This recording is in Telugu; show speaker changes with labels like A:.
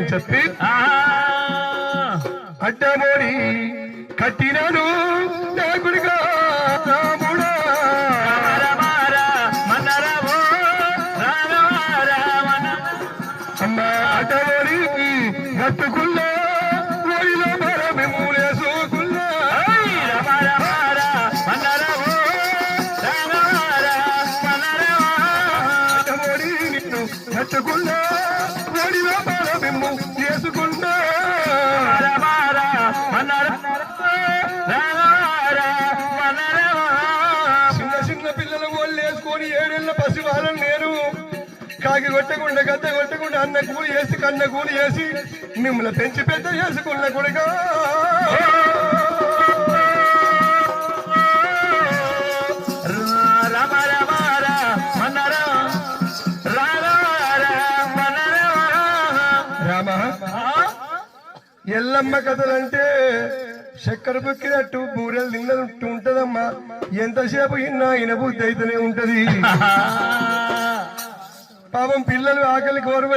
A: చెప్పి అడ్డమోడి కట్టినాను నాకుడిగా రాముడా అమ్మ అడ్డమోడి గట్టుకున్నా ఒడిలో మరమి మూలేసుకున్నా అడ్డమోడి నిన్ను గట్టుకున్నా ఒడిలో మరమి మూలేసుకున్నా చిన్న చిన్న పిల్లలు ఒళ్ళేసుకొని 7 ఏళ్ల పసివాళ్ళని నేను కాకి కొట్టకుండా గద్ద కొట్టకుండా అన్న కూలి వేసి కన్న కూలి వేసి మిమ్మల్ని పెంచి పెద్ద చేసుకున్న కొడుగా రామ ఎల్లమ్మ కథలంటే చక్కెర బుక్కినట్టు బూరెలు తిన్నట్టు ఉంటదమ్మా ఎంతసేపు ఇన్న బుద్ధి అయితేనే ఉంటది పాపం పిల్లలు ఆకలి కోరు